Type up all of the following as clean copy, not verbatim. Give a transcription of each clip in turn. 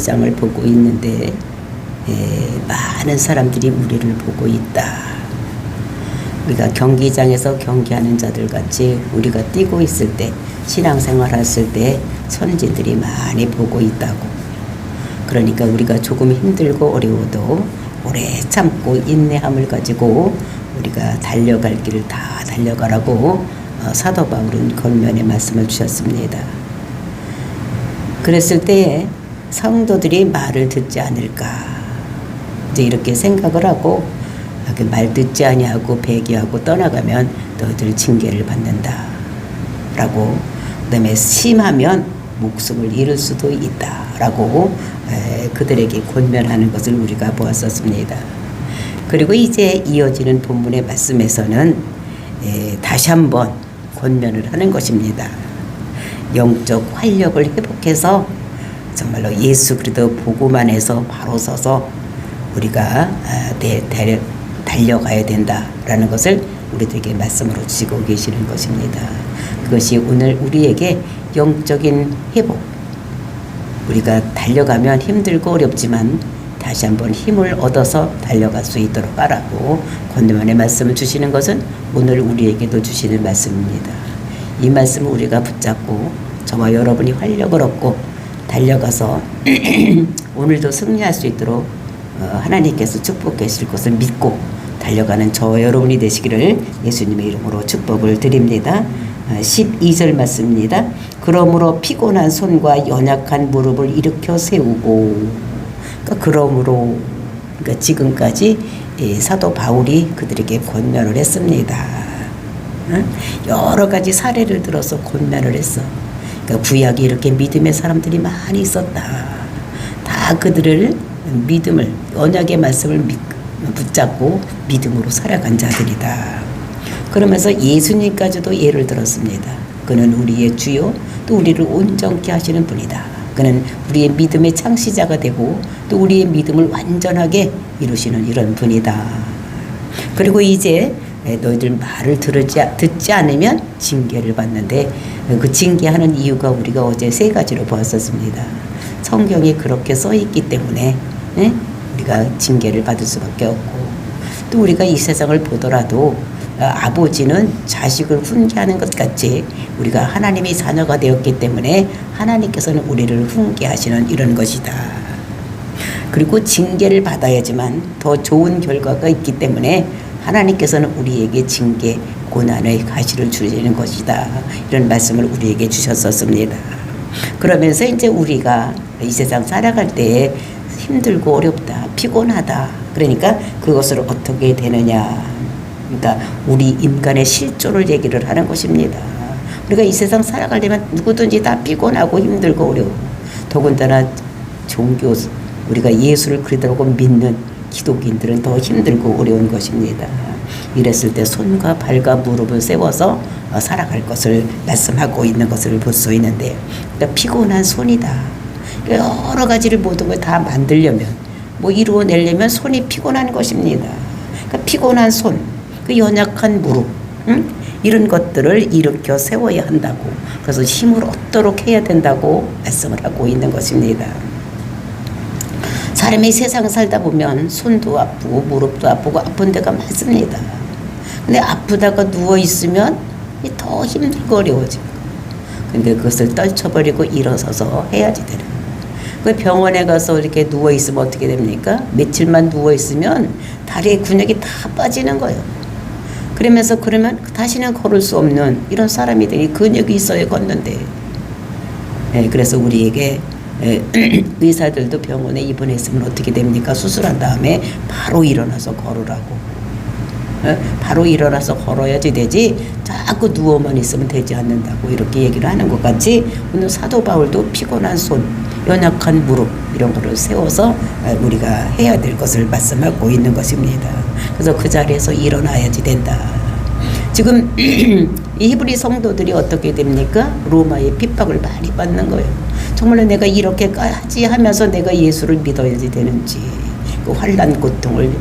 경기장을 보고 있는데 많은 사람들이 우리를 보고 있다. 우리가 경기장에서 경기하는 자들 같이 우리가 뛰고 있을 때, 신앙생활 했을 때 선진들이 많이 보고 있다고. 그러니까 우리가 조금 힘들고 어려워도 오래 참고 인내함을 가지고 우리가 달려갈 길을 다 달려가라고 사도 바울은 권면의 말씀을 주셨습니다. 그랬을 때에 성도들이 말을 듣지 않을까, 이제 이렇게 생각을 하고, 말 듣지 아니하고 배교하고 떠나가면 너희들 징계를 받는다 라고, 그 다음에 심하면 목숨을 잃을 수도 있다 라고 그들에게 권면하는 것을 우리가 보았었습니다. 그리고 이제 이어지는 본문의 말씀에서는 다시 한번 권면을 하는 것입니다. 영적 활력을 회복해서 정말로 예수 그리스도 보고만 해서 바로 서서 우리가 달려가야 된다라는 것을 우리들에게 말씀으로 주시고 계시는 것입니다. 그것이 오늘 우리에게 영적인 회복, 우리가 달려가면 힘들고 어렵지만 다시 한번 힘을 얻어서 달려갈 수 있도록 하라고 권면의 말씀을 주시는 것은 오늘 우리에게도 주시는 말씀입니다. 이 말씀을 우리가 붙잡고 저와 여러분이 활력을 얻고 달려가서 오늘도 승리할 수 있도록 하나님께서 축복해 주실 것을 믿고 달려가는 저와 여러분이 되시기를 예수님의 이름으로 축복을 드립니다. 12절 말씀입니다. 그러므로 피곤한 손과 연약한 무릎을 일으켜 세우고, 그러므로 지금까지 사도 바울이 그들에게 권면을 했습니다. 여러 가지 사례를 들어서 권면을 했어. 구약에 이렇게 믿음의 사람들이 많이 있었다. 다 그들을 믿음을, 언약의 말씀을 붙잡고 믿음으로 살아간 자들이다. 그러면서 예수님까지도 예를 들었습니다. 그는 우리의 주요, 또 우리를 온전케 하시는 분이다. 그는 우리의 믿음의 창시자가 되고 또 우리의 믿음을 완전하게 이루시는 이런 분이다. 그리고 이제 너희들 말을 듣지 않으면 징계를 받는데, 그 징계하는 이유가 우리가 어제 세 가지로 보았었습니다. 성경에 그렇게 써 있기 때문에 우리가 징계를 받을 수밖에 없고, 또 우리가 이 세상을 보더라도 아버지는 자식을 훈계하는 것 같이 우리가 하나님의 자녀가 되었기 때문에 하나님께서는 우리를 훈계하시는 이런 것이다. 그리고 징계를 받아야지만 더 좋은 결과가 있기 때문에 하나님께서는 우리에게 징계, 고난의 가시를 주시는 것이다. 이런 말씀을 우리에게 주셨었습니다. 그러면서 이제 우리가 이 세상 살아갈 때에 힘들고 어렵다, 피곤하다. 그러니까 그것을 어떻게 되느냐. 그러니까 우리 인간의 실존을 얘기를 하는 것입니다. 우리가 이 세상 살아가려면 누구든지 다 피곤하고 힘들고 어려워. 더군다나 종교, 우리가 예수를 그리스도라고 믿는 기독인들은 더 힘들고 어려운 것입니다. 이랬을 때 손과 발과 무릎을 세워서 살아갈 것을 말씀하고 있는 것을 볼 수 있는데, 그러니까 피곤한 손이다. 여러 가지를 모든 걸 다 만들려면, 이루어내려면 손이 피곤한 것입니다. 그러니까 피곤한 손, 그 연약한 무릎, 이런 것들을 일으켜 세워야 한다고, 그래서 힘을 얻도록 해야 된다고 말씀을 하고 있는 것입니다. 사람이 세상 살다 보면 손도 아프고 무릎도 아프고 아픈 데가 많습니다. 근데 아프다가 누워있으면 더 힘들고 어려워지고, 근데 그것을 떨쳐버리고 일어서서 해야지 되는 거예요. 그 병원에 가서 이렇게 누워있으면 어떻게 됩니까? 며칠만 누워있으면 다리에 근육이 다 빠지는 거예요. 그러면 다시는 걸을 수 없는 이런 사람이 되니, 근육이 있어야 걷는데. 그래서 우리에게 의사들도 병원에 입원했으면 어떻게 됩니까? 수술한 다음에 바로 일어나서 걸으라고. 바로 일어나서 걸어야지 되지, 자꾸 누워만 있으면 되지 않는다고 이렇게 얘기를 하는 것 같이, 오늘 사도 바울도 피곤한 손, 연약한 무릎, 이런 거를 세워서 우리가 해야 될 것을 말씀하고 있는 것입니다. 그래서 그 자리에서 일어나야지 된다. 지금 이 히브리 성도들이 어떻게 됩니까? 로마의 핍박을 많이 받는 거예요. 정말로 내가 이렇게까지 하면서 내가 예수를 믿어야지 되는지, 그 환난 고통을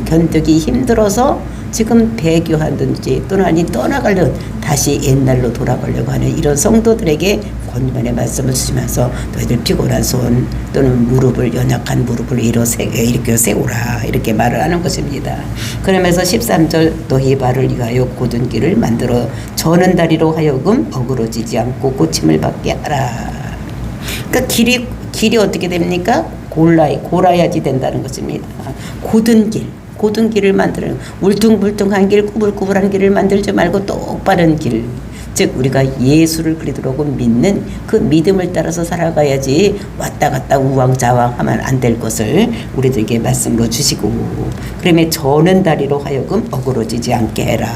견디기 힘들어서 지금 배교하든지 또는 아니 떠나가려 다시 옛날로 돌아가려고 하는 이런 성도들에게 권면의 말씀을 주시면서 너희들 피곤한 손 또는 무릎을 연약한 무릎을 이렇게 세우라 이렇게 말을 하는 것입니다. 그러면서 13절 너희 발을 위하여 곧은 길을 만들어 저는 다리로 하여금 어그러지지 않고 고침을 받게 하라. 그러니까 길이 어떻게 됩니까? 골라야지 된다는 것입니다. 곧은 길을 만드는 울퉁불퉁한 길, 꾸불꾸불한 길을 만들지 말고 똑바른 길. 즉 우리가 예수를 그리스도라고 믿는 그 믿음을 따라서 살아가야지 왔다 갔다 우왕좌왕하면 안 될 것을 우리들에게 말씀으로 주시고 그러면 저는 다리로 하여금 어그러지지 않게 해라.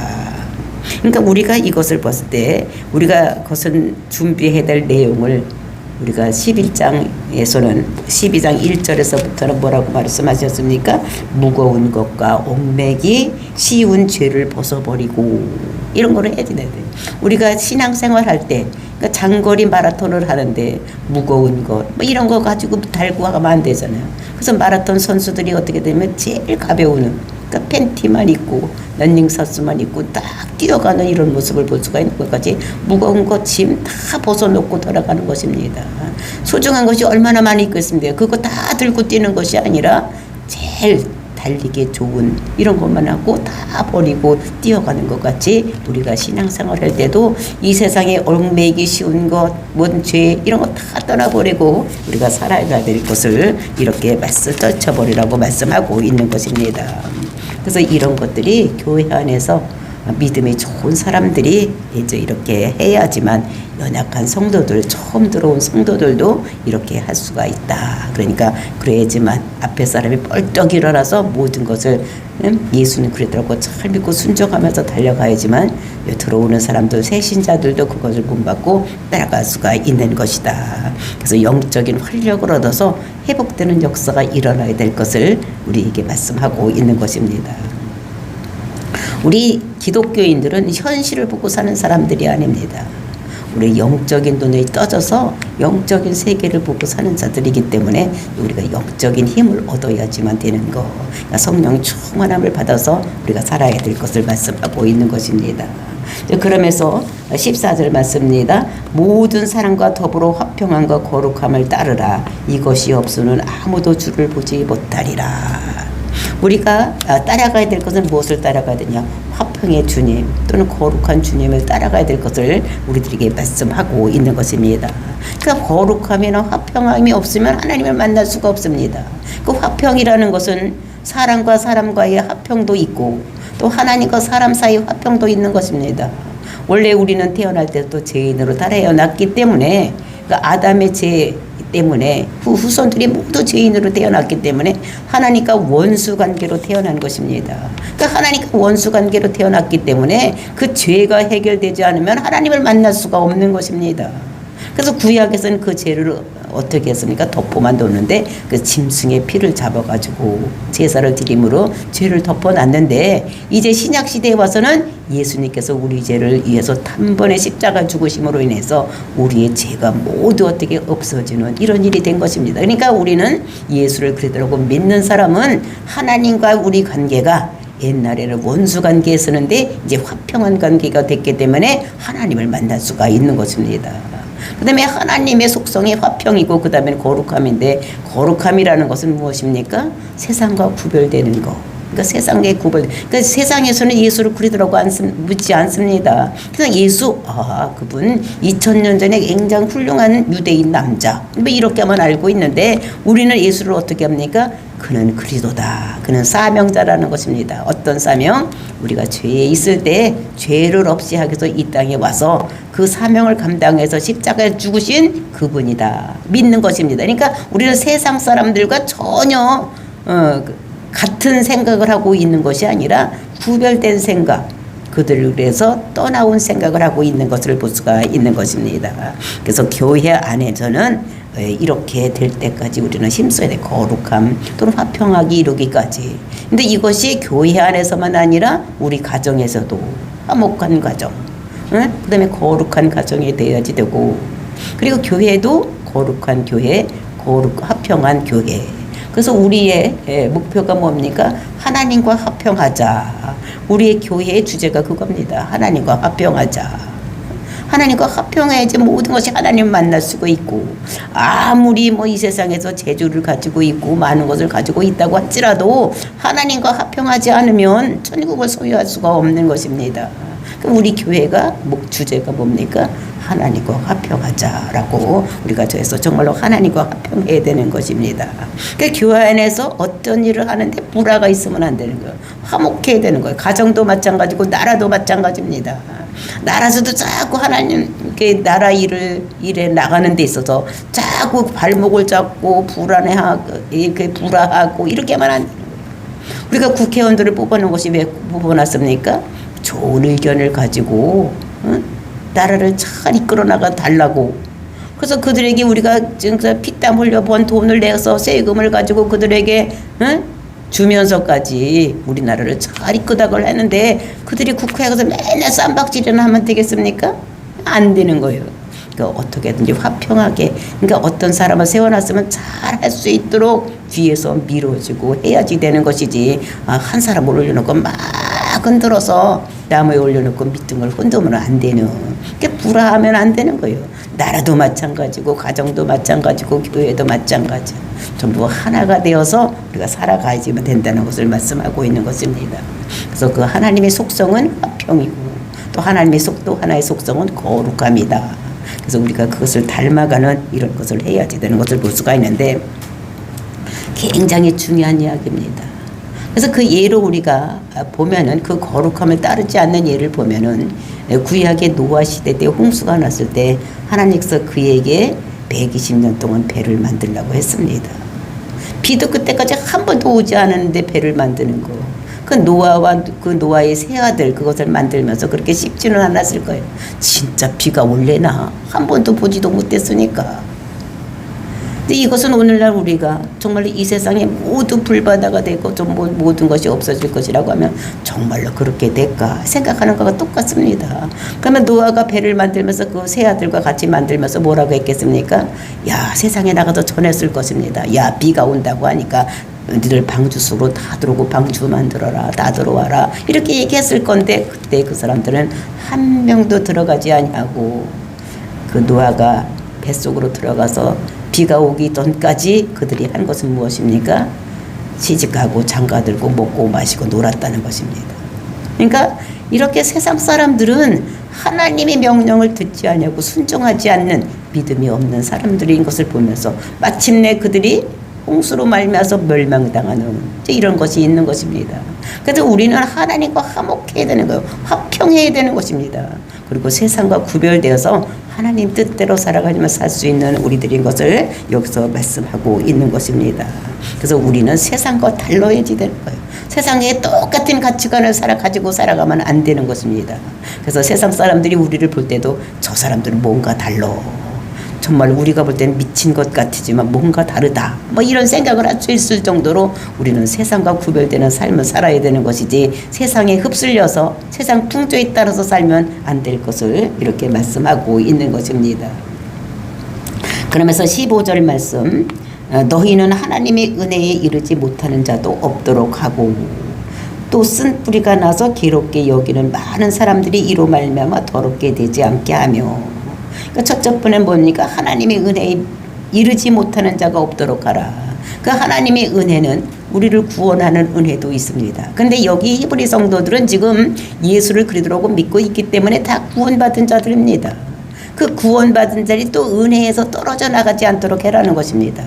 그러니까 우리가 이것을 봤을 때 우리가 그것은 준비해야 될 내용을 우리가 11장에서는 12장 1절에서부터는 뭐라고 말씀하셨습니까? 무거운 것과 옥매기 쉬운 죄를 벗어버리고 이런 거를 해야 돼요. 우리가 신앙생활 할 때 그러니까 장거리 마라톤을 하는데 무거운 것 뭐 이런 거 가지고 달고 가면 안 되잖아요. 그래서 마라톤 선수들이 어떻게 되면 제일 가벼운 그러니까 팬티만 입고 런닝셔츠만 입고 딱 뛰어가는 이런 모습을 볼 수가 있는 것까지 무거운 것 짐 다 벗어놓고 돌아가는 것입니다. 소중한 것이 얼마나 많이 있겠습니까? 그거 다 들고 뛰는 것이 아니라 제일 달리기 좋은 이런 것만 하고 다 버리고 뛰어가는 것 같이 우리가 신앙생활 할 때도 이 세상에 얽매이기 쉬운 것, 뭔 죄 이런 거 다 떠나버리고 우리가 살아야 될 것을 이렇게 떨쳐버리라고 말씀하고 있는 것입니다. 그래서 이런 것들이 교회 안에서 믿음이 좋은 사람들이 이제 이렇게 해야지만 연약한 성도들, 처음 들어온 성도들도 이렇게 할 수가 있다. 그러니까 그래야지만 앞에 사람이 뻘떡 일어나서 모든 것을 예수는 그랬더라고 잘 믿고 순종하면서 달려가야지만 들어오는 사람들, 새신자들도 그것을 본받고 따라갈 수가 있는 것이다. 그래서 영적인 활력을 얻어서 회복되는 역사가 일어나야 될 것을 우리에게 말씀하고 있는 것입니다. 우리 기독교인들은 현실을 보고 사는 사람들이 아닙니다. 우리 영적인 눈이 떠져서 영적인 세계를 보고 사는 자들이기 때문에 우리가 영적인 힘을 얻어야지만 되는 거. 그러니까 성령 충만함을 받아서 우리가 살아야 될 것을 말씀하고 있는 것입니다. 그러면서 14절 말씀입니다. 모든 사람과 더불어 화평함과 거룩함을 따르라. 이것이 없으면 아무도 주를 보지 못하리라. 우리가 따라가야 될 것은 무엇을 따라가야 되냐? 화평의 주님 또는 거룩한 주님을 따라가야 될 것을 우리들에게 말씀하고 있는 것입니다. 그러니까 거룩함이나 화평함이 없으면 하나님을 만날 수가 없습니다. 그 화평이라는 것은 사람과 사람과의 화평도 있고 또 하나님과 사람 사이 화평도 있는 것입니다. 원래 우리는 태어날 때도 죄인으로 태어났기 때문에 그러니까 아담의 죄 때문에 후손들이 모두 죄인으로 태어났기 때문에 하나님과 원수 관계로 태어난 것입니다. 그러니까 하나님과 원수 관계로 태어났기 때문에 그 죄가 해결되지 않으면 하나님을 만날 수가 없는 것입니다. 그래서 구약에서는 그 죄를 어떻게 했습니까? 덮어만 뒀는데 그 짐승의 피를 잡아가지고 제사를 드림으로 죄를 덮어놨는데 이제 신약 시대에 와서는 예수님께서 우리 죄를 위해서 단번에 십자가 죽으심으로 인해서 우리의 죄가 모두 어떻게 없어지는 이런 일이 된 것입니다. 그러니까 우리는 예수를 그리스도라고 믿는 사람은 하나님과 우리 관계가 옛날에는 원수 관계였었는데 이제 화평한 관계가 됐기 때문에 하나님을 만날 수가 있는 것입니다. 그 다음에 하나님의 속성이 화평이고 그 다음에 거룩함인데 거룩함이라는 것은 무엇입니까? 세상과 구별되는 것. 그러니까 세상에 그러니까 세상에서는 예수를 그리스도라고 묻지 않습니다. 그냥 예수, 그분 2000년 전에 굉장히 훌륭한 유대인 남자. 뭐 이렇게만 알고 있는데 우리는 예수를 어떻게 합니까? 그는 그리스도다. 그는 사명자라는 것입니다. 어떤 사명? 우리가 죄에 있을 때 죄를 없이 하기 위해서 이 땅에 와서 그 사명을 감당해서 십자가에 죽으신 그분이다. 믿는 것입니다. 그러니까 우리는 세상 사람들과 전혀 같은 생각을 하고 있는 것이 아니라 구별된 생각, 그들을 위해서 떠나온 생각을 하고 있는 것을 볼 수가 있는 것입니다. 그래서 교회 안에서는 이렇게 될 때까지 우리는 힘써야 돼. 거룩함 또는 화평하기 이루기까지. 근데 이것이 교회 안에서만 아니라 우리 가정에서도 화목한 가정, 그 다음에 거룩한 가정이 되어야지 되고, 그리고 교회도 거룩한 교회, 화평한 교회. 그 그래서 우리의 목표가 뭡니까? 하나님과 화평하자. 우리의 교회의 주제가 그겁니다. 하나님과 화평하자. 하나님과 화평해야지 모든 것이 하나님을 만날 수가 있고, 아무리 뭐 이 세상에서 재주를 가지고 있고 많은 것을 가지고 있다고 할지라도 하나님과 화평하지 않으면 천국을 소유할 수가 없는 것입니다. 그럼 우리 교회가 주제가 뭡니까? 하나님과 화평하자라고 우리가 저에서 정말로 하나님과 화평해야 되는 것입니다. 그 교회 안에서 어떤 일을 하는데 불화가 있으면 안 되는 거예요. 화목해야 되는 거예요. 가정도 마찬가지고 나라도 마찬가지입니다. 나라에서도 자꾸 하나님께 나라 일에 나가는 데 있어서 자꾸 발목을 잡고 불안해하고 이렇게 불화하고 이렇게만 안 되는 거예요. 우리가 국회의원들을 뽑아놓은 것이 왜 뽑아놨습니까? 좋은 의견을 가지고 나라를 잘 이끌어 나가 달라고. 그래서 그들에게 우리가 지금 피땀 흘려 번 돈을 내서 세금을 가지고 그들에게 주면서까지 우리나라를 잘 이끌다걸 했는데 그들이 국회에 가서 맨날 쌈박질이나 하면 되겠습니까? 안 되는 거예요. 그러니까 어떻게든지 화평하게, 그러니까 어떤 사람을 세워놨으면 잘 할 수 있도록 뒤에서 밀어주고 해야지 되는 것이지, 한 사람을 올려놓고 막 흔들어서 나무에 올려놓고 밑둥을 흔들면 안 되는, 그러니까 불화하면 안 되는 거예요. 나라도 마찬가지고 가정도 마찬가지고 교회도 마찬가지, 전부 하나가 되어서 우리가 살아가야지만 된다는 것을 말씀하고 있는 것입니다. 그래서 그 하나님의 속성은 화평이고 또 또 하나의 속성은 거룩함이다. 그래서 우리가 그것을 닮아가는 이런 것을 해야지 되는 것을 볼 수가 있는데 굉장히 중요한 이야기입니다. 그래서 그 예로 우리가 보면은 그 거룩함을 따르지 않는 예를 보면은 구약의 노아 시대 때 홍수가 났을 때 하나님께서 그에게 120년 동안 배를 만들라고 했습니다. 비도 그때까지 한 번도 오지 않았는데 배를 만드는 거. 그 노아와 그 노아의 세 아들 그것을 만들면서 그렇게 쉽지는 않았을 거예요. 진짜 비가 올래나 한 번도 보지도 못했으니까. 근데 이것은 오늘날 우리가 정말로 이 세상에 모두 불바다가 되고 좀 모든 것이 없어질 것이라고 하면 정말로 그렇게 될까 생각하는 거가 똑같습니다. 그러면 노아가 배를 만들면서 그 세 아들과 같이 만들면서 뭐라고 했겠습니까? 야, 세상에 나가서 전했을 것입니다. 야, 비가 온다고 하니까 너희들 방주수로 다 들어오고 방주 만들어라, 다 들어와라, 이렇게 얘기했을 건데 그때 그 사람들은 한 명도 들어가지 아니하고 그 노아가 뱃속으로 들어가서 비가 오기 전까지 그들이 한 것은 무엇입니까? 시집가고 장가들고 먹고 마시고 놀았다는 것입니다. 그러니까 이렇게 세상 사람들은 하나님의 명령을 듣지 않냐고 순종하지 않는 믿음이 없는 사람들인 것을 보면서 마침내 그들이 홍수로 말미암아서 멸망당하는 이런 것이 있는 것입니다. 그래서 우리는 하나님과 화목해야 되는 거예요. 화평해야 되는 것입니다. 그리고 세상과 구별되어서 하나님 뜻대로 살아가지만 살 수 있는 우리들인 것을 여기서 말씀하고 있는 것입니다. 그래서 우리는 세상과 달라야지 되는 거예요. 세상에 똑같은 가치관을 가지고 살아가면 안 되는 것입니다. 그래서 세상 사람들이 우리를 볼 때도 저 사람들은 뭔가 달라, 정말 우리가 볼 때는 미친 것 같지만 뭔가 다르다, 뭐 이런 생각을 할 수 있을 정도로 우리는 세상과 구별되는 삶을 살아야 되는 것이지 세상에 흡쓸려서 세상 풍조에 따라서 살면 안 될 것을 이렇게 말씀하고 있는 것입니다. 그러면서 15절 말씀, 너희는 하나님의 은혜에 이르지 못하는 자도 없도록 하고 또 쓴 뿌리가 나서 기롭게 여기는 많은 사람들이 이로 말미암아 더럽게 되지 않게 하며. 그러니까 첫째 번은 뭡니까? 하나님의 은혜에 이르지 못하는 자가 없도록 하라. 그 하나님의 은혜는 우리를 구원하는 은혜도 있습니다. 그런데 여기 히브리 성도들은 지금 예수를 그리스도라고 믿고 있기 때문에 다 구원받은 자들입니다. 그 구원받은 자들이 또 은혜에서 떨어져 나가지 않도록 해라는 것입니다.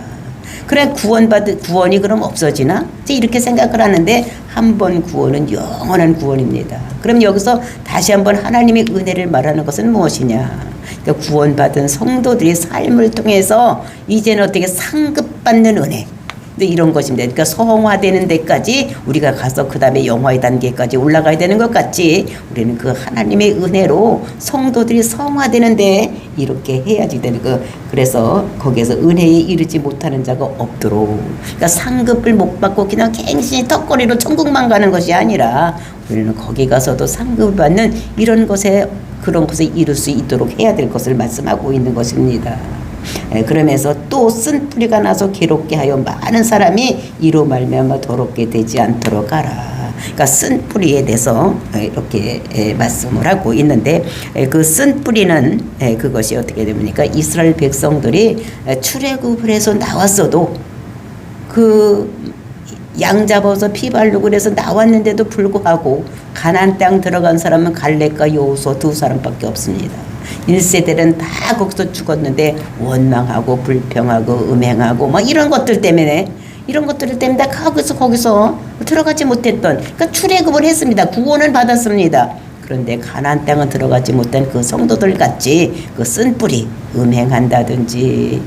그래, 구원이 그럼 없어지나? 이렇게 생각을 하는데 한 번 구원은 영원한 구원입니다. 그럼 여기서 다시 한번 하나님의 은혜를 말하는 것은 무엇이냐? 그러니까 구원받은 성도들의 삶을 통해서 이제는 어떻게 상급받는 은혜, 이런 것입니다. 그러니까 성화되는 데까지 우리가 가서 그 다음에 영화의 단계까지 올라가야 되는 것 같이 우리는 그 하나님의 은혜로 성도들이 성화되는데 이렇게 해야지 되는 거. 그래서 거기에서 은혜에 이르지 못하는 자가 없도록, 그러니까 상급을 못 받고 그냥 갱신히 턱걸이로 천국만 가는 것이 아니라 우리는 거기 가서도 상급을 받는 이런 것에, 그런 것에 이룰 수 있도록 해야 될 것을 말씀하고 있는 것입니다. 그러면서 또 쓴 뿌리가 나서 괴롭게 하여 많은 사람이 이로 말미암아 더럽게 되지 않도록 하라. 그러니까 쓴 뿌리에 대해서 이렇게 말씀을 하고 있는데, 그 쓴 뿌리는 그것이 어떻게 됩니까? 이스라엘 백성들이 출애굽을 해서 나왔어도 그 양 잡아서 피 바르고 그래서 나왔는데도 불구하고 가나안 땅 들어간 사람은 갈렙과 여호수아 두 사람밖에 없습니다. 1세대는 다 거기서 죽었는데 원망하고 불평하고 음행하고 뭐 이런 것들 때문에 다 거기서 들어가지 못했던, 그러니까 출애굽을 했습니다. 구원을 받았습니다. 그런데 가나안 땅은 들어가지 못한 그 성도들 같이 그 쓴 뿌리, 음행한다든지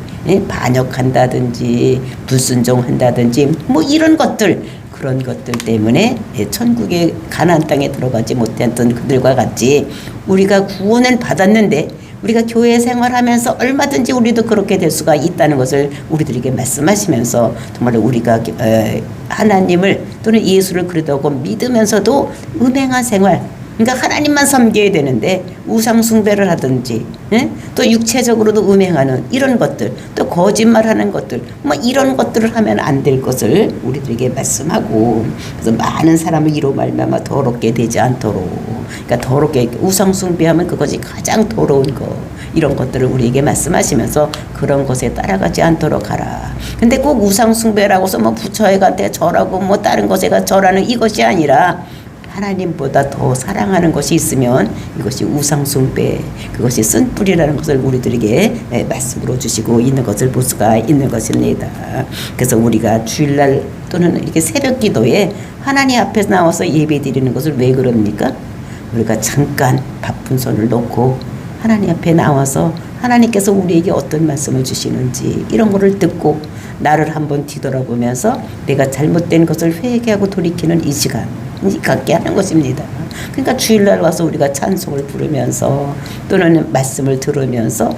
반역한다든지 불순종한다든지 뭐 이런 것들, 그런 것들 때문에 천국의 가나안 땅에 들어가지 못했던 그들과 같이 우리가 구원을 받았는데 우리가 교회 생활하면서 얼마든지 우리도 그렇게 될 수가 있다는 것을 우리들에게 말씀하시면서 정말 우리가 하나님을 또는 예수를 그러다고 믿으면서도 음행한 생활, 그러니까 하나님만 섬겨야 되는데 우상 숭배를 하든지 또 육체적으로도 음행하는 이런 것들, 또 거짓말하는 것들, 뭐 이런 것들을 하면 안 될 것을 우리들에게 말씀하고, 그래서 많은 사람을 이로 말미암아 더럽게 되지 않도록, 그러니까 더럽게 우상 숭배하면 그것이 가장 더러운 거, 이런 것들을 우리에게 말씀하시면서 그런 것에 따라가지 않도록 하라. 근데 꼭 우상 숭배라고 해서 뭐 부처에게 절하고 뭐 다른 것에 절하는 이것이 아니라 하나님보다 더 사랑하는 것이 있으면 이것이 우상숭배, 그것이 쓴 뿌리라는 것을 우리들에게 말씀으로 주시고 있는 것을 볼 수가 있는 것입니다. 그래서 우리가 주일날 또는 이렇게 새벽 기도에 하나님 앞에 나와서 예배 드리는 것을 왜 그럽니까? 우리가 잠깐 바쁜 손을 놓고 하나님 앞에 나와서 하나님께서 우리에게 어떤 말씀을 주시는지 이런 거를 듣고 나를 한번 뒤돌아보면서 내가 잘못된 것을 회개하고 돌이키는 이 시간 갖게 하는 것입니다. 그러니까 주일날 와서 우리가 찬송을 부르면서 또는 말씀을 들으면서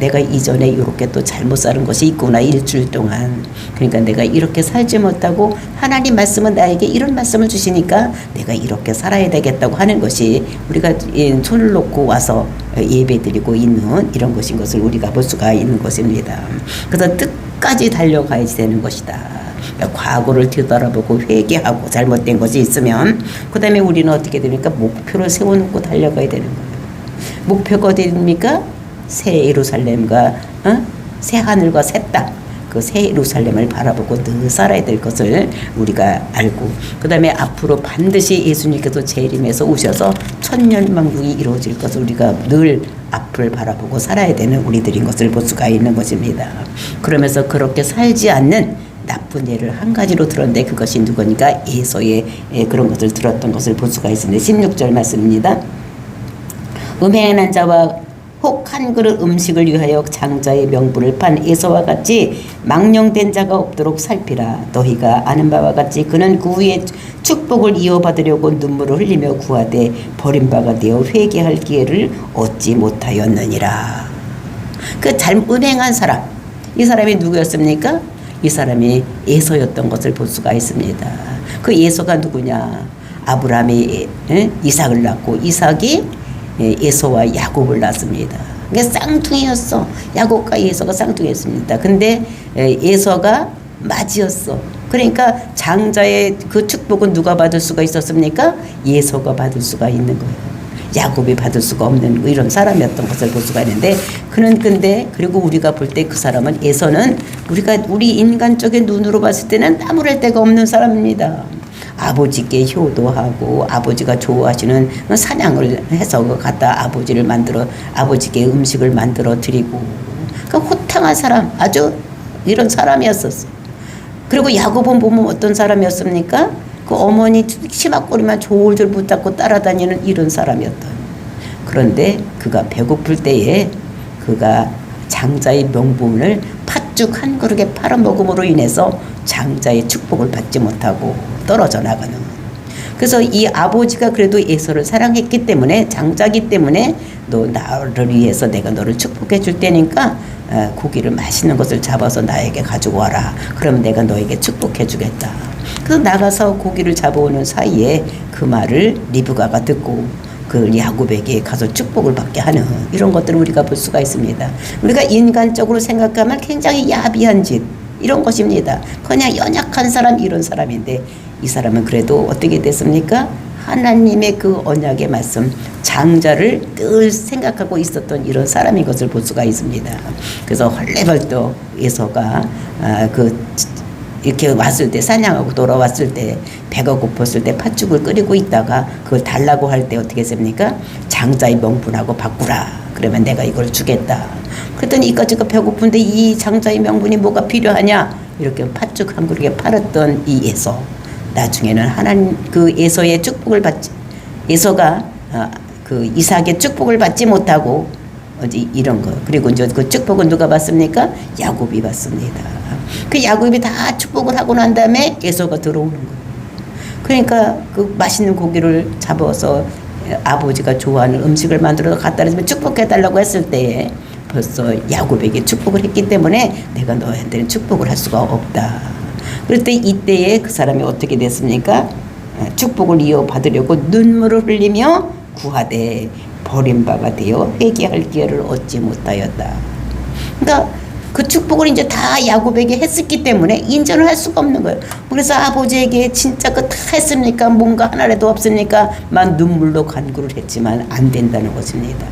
내가 이전에 이렇게 또 잘못 사는 것이 있구나, 일주일 동안. 그러니까 내가 이렇게 살지 못하고 하나님 말씀은 나에게 이런 말씀을 주시니까 내가 이렇게 살아야 되겠다고 하는 것이 우리가 손을 놓고 와서 예배드리고 있는 이런 것인 것을 우리가 볼 수가 있는 것입니다. 그래서 끝까지 달려가야 되는 것이다. 과거를 뒤돌아보고 회개하고 잘못된 것이 있으면 그 다음에 우리는 어떻게 됩니까? 목표를 세워놓고 달려가야 되는 거예요. 목표가 어디입니까? 새 예루살렘과 새 하늘과 새 땅, 그 새 예루살렘을 바라보고 늘 살아야 될 것을 우리가 알고, 그 다음에 앞으로 반드시 예수님께서 재림해서 오셔서 천년만국이 이루어질 것을 우리가 늘 앞을 바라보고 살아야 되는 우리들인 것을 볼 수가 있는 것입니다. 그러면서 그렇게 살지 않는 나쁜 예를 한 가지로 들었는데 그것이 누구니까? 에서의 그런 것을 들었던 것을 볼 수가 있습니다. 16절 말씀입니다. 음행한 자와 혹 한 그릇 음식을 위하여 장자의 명분을 판 에서와 같이 망령된 자가 없도록 살피라. 너희가 아는 바와 같이 그는 그 후에 축복을 이어받으려고 눈물을 흘리며 구하되 버림바가 되어 회개할 기회를 얻지 못하였느니라. 그 음행한 사람, 이 사람이 누구였습니까? 이 사람이 에서였던 것을 볼 수가 있습니다. 그 에서가 누구냐? 아브라함이 이삭을 낳고 이삭이 에서와 야곱을 낳습니다. 그러니까 쌍둥이였어. 야곱과 에서가 쌍둥이였습니다. 근데 에서가 맞이였어. 그러니까 장자의 그 축복은 누가 받을 수가 있었습니까? 에서가 받을 수가 있는 거예요. 야곱이 받을 수가 없는 이런 사람이었던 것을 볼 수가 있는데, 그는 근데 그리고 우리가 볼 때 그 사람은 에서는 우리 인간적인 눈으로 봤을 때는 아무럴 데가 없는 사람입니다. 아버지께 효도하고 아버지가 좋아하시는 사냥을 해서 갖다 아버지께 음식을 만들어 드리고, 그러니까 호탕한 사람, 아주 이런 사람이었었어. 그리고 야곱은 보면 어떤 사람이었습니까? 그 어머니 치맛거리만 졸졸 붙잡고 따라다니는 이런 사람이었던. 그런데 그가 배고플 때에 그가 장자의 명분을 팥죽 한 그릇에 팔아먹음으로 인해서 장자의 축복을 받지 못하고 떨어져 나가는. 그래서 이 아버지가 그래도 에서를 사랑했기 때문에, 장자기 때문에 너 나를 위해서 내가 너를 축복해 줄 테니까 고기를 맛있는 것을 잡아서 나에게 가지고 와라. 그러면 내가 너에게 축복해 주겠다. 그래서 나가서 고기를 잡아오는 사이에 그 말을 리브가가 듣고 그 그 야곱에게 가서 축복을 받게 하는 이런 것들을 우리가 볼 수가 있습니다. 우리가 인간적으로 생각하면 굉장히 야비한 짓 이런 것입니다. 그냥 연약한 사람 이런 사람인데 이 사람은 그래도 어떻게 됐습니까? 하나님의 그 언약의 말씀 장자를 늘 생각하고 있었던 이런 사람인 것을 볼 수가 있습니다. 그래서 헐레벌떡 에서가 이렇게 왔을 때 사냥하고 돌아왔을 때 배가 고팠을 때 팥죽을 끓이고 있다가 그걸 달라고 할 때 어떻게 했습니까? 장자의 명분하고 바꾸라. 그러면 내가 이걸 주겠다. 그랬더니 이까지가 배고픈데 이 장자의 명분이 뭐가 필요하냐? 이렇게 팥죽 한 그릇에 팔았던 이 에서 나중에는 하나님 그 에서의 축복을 받지 에서가 그 이삭의 축복을 받지 못하고 이런 거 그리고 이제 그 축복은 누가 받습니까? 야곱이 받습니다. 그 야곱이 다 축복을 하고 난 다음에 에서가 들어오는 거예요. 그러니까 그 맛있는 고기를 잡아서 아버지가 좋아하는 음식을 만들어서 갖다 주면 축복해달라고 했을 때에 벌써 야곱에게 축복을 했기 때문에 내가 너한테는 축복을 할 수가 없다. 그럴 때 이때에 그 사람이 어떻게 됐습니까? 축복을 이어받으려고 눈물을 흘리며 구하되 버림바가 되어 회개할 기회를 얻지 못하였다. 그러니까 그 축복을 이제 다 야곱에게 했었기 때문에 인정을 할 수가 없는 거예요. 그래서 아버지에게 진짜 그 다 했습니까? 뭔가 하나라도 없습니까? 만 눈물로 간구를 했지만 안 된다는 것입니다.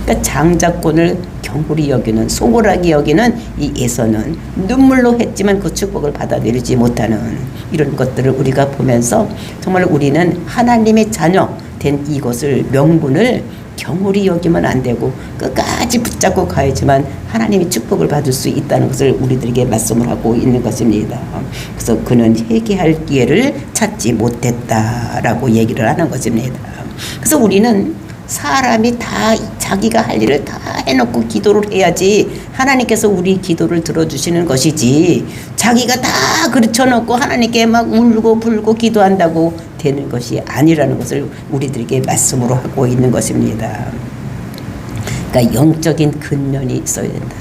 그러니까 장자권을 경홀히 여기는 소홀하게 여기는 이 에서는 눈물로 했지만 그 축복을 받아들이지 못하는 이런 것들을 우리가 보면서 정말 우리는 하나님의 자녀 된 이것을 명분을 경홀히 여기면 안 되고 끝까지 붙잡고 가야지만 하나님의 축복을 받을 수 있다는 것을 우리들에게 말씀을 하고 있는 것입니다. 그래서 그는 회개할 기회를 찾지 못했다라고 얘기를 하는 것입니다. 그래서 우리는 사람이 다 자기가 할 일을 다 해놓고 기도를 해야지 하나님께서 우리 기도를 들어주시는 것이지 자기가 다 그르쳐놓고 하나님께 막 울고 불고 기도한다고 되는 것이 아니라는 것을 우리들에게 말씀으로 하고 있는 것입니다. 그러니까 영적인 근면이 있어야 된다.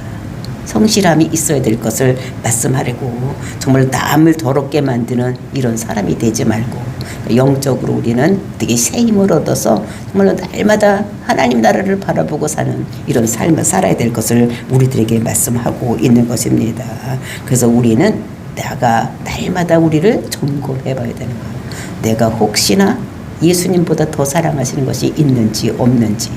성실함이 있어야 될 것을 말씀하려고 정말 남을 더럽게 만드는 이런 사람이 되지 말고 영적으로 우리는 되게 새 힘을 얻어서 정말로 날마다 하나님 나라를 바라보고 사는 이런 삶을 살아야 될 것을 우리들에게 말씀하고 있는 것입니다. 그래서 우리는 내가 날마다 우리를 점검해 봐야 되는 거예요. 내가 혹시나 예수님보다 더 사랑하시는 것이 있는지 없는지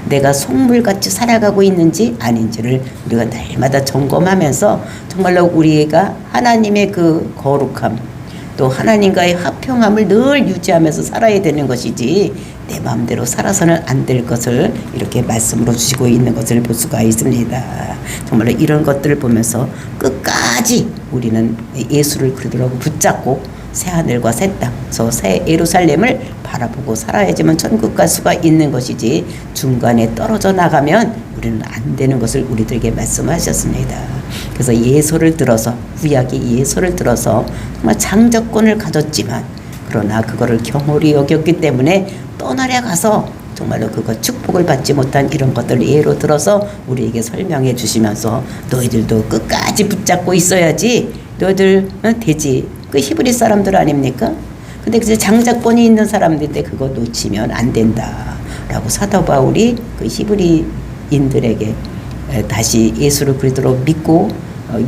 내가 속물같이 살아가고 있는지 아닌지를 우리가 날마다 점검하면서 정말로 우리가 하나님의 그 거룩함 또 하나님과의 화평함을 늘 유지하면서 살아야 되는 것이지 내 마음대로 살아서는 안 될 것을 이렇게 말씀으로 주시고 있는 것을 볼 수가 있습니다. 정말로 이런 것들을 보면서 끝까지 우리는 예수를 그리스도로 붙잡고 새하늘과 새 땅, 새 예루살렘을 바라보고 살아야지만 천국 갈 수가 있는 것이지 중간에 떨어져 나가면 우리는 안 되는 것을 우리들에게 말씀하셨습니다. 그래서 예소를 들어서 구약의 예소를 들어서 정말 장자권을 가졌지만 그러나 그거를 경홀히 여겼기 때문에 떠나려 가서 정말로 그거 축복을 받지 못한 이런 것들을 예로 들어서 우리에게 설명해 주시면서 너희들도 끝까지 붙잡고 있어야지 너희들 되지. 그 히브리 사람들 아닙니까? 근데 그 장자권이 있는 사람들인데 그거 놓치면 안 된다라고 사도 바울이 그 히브리인들에게 다시 예수를 그리스도로 믿고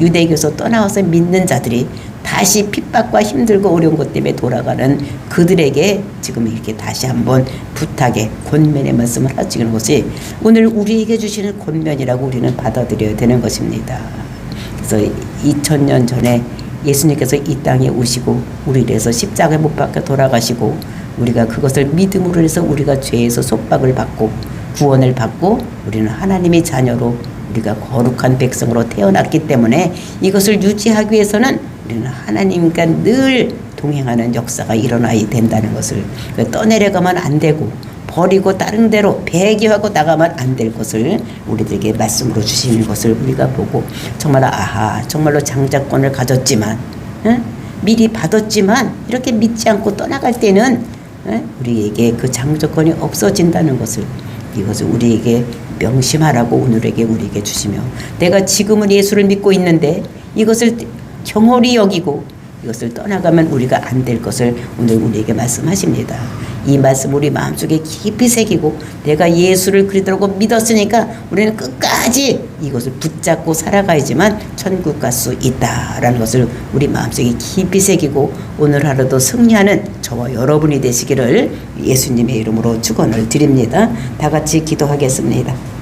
유대교에서 떠나와서 믿는 자들이 다시 핍박과 힘들고 어려운 것 때문에 돌아가는 그들에게 지금 이렇게 다시 한번 부탁의 권면의 말씀을 하시는 것이 오늘 우리에게 주시는 권면이라고 우리는 받아들여야 되는 것입니다. 그래서 2000년 전에 예수님께서 이 땅에 오시고 우리를 위해서 십자가에 못 박혀 돌아가시고 우리가 그것을 믿음으로 해서 우리가 죄에서 속박을 받고 구원을 받고 우리는 하나님의 자녀로 우리가 거룩한 백성으로 태어났기 때문에 이것을 유지하기 위해서는 우리는 하나님과 늘 동행하는 역사가 일어나야 된다는 것을 떠내려가면 안 되고 버리고 다른 데로 배교하고 나가면 안 될 것을 우리들에게 말씀으로 주시는 것을 우리가 보고 정말 정말로 장자권을 가졌지만 미리 받았지만 이렇게 믿지 않고 떠나갈 때는 우리에게 그 장자권이 없어진다는 것을 이것을 우리에게 명심하라고 오늘에게 우리에게 주시며 내가 지금은 예수를 믿고 있는데 이것을 경홀히 여기고 이것을 떠나가면 우리가 안 될 것을 오늘 우리에게 말씀하십니다. 이 말씀 우리 마음속에 깊이 새기고 내가 예수를 그리스도라고 믿었으니까 우리는 끝까지 이것을 붙잡고 살아가야지만 천국 갈 수 있다라는 것을 우리 마음속에 깊이 새기고 오늘 하루도 승리하는 저와 여러분이 되시기를 예수님의 이름으로 축원을 드립니다. 다 같이 기도하겠습니다.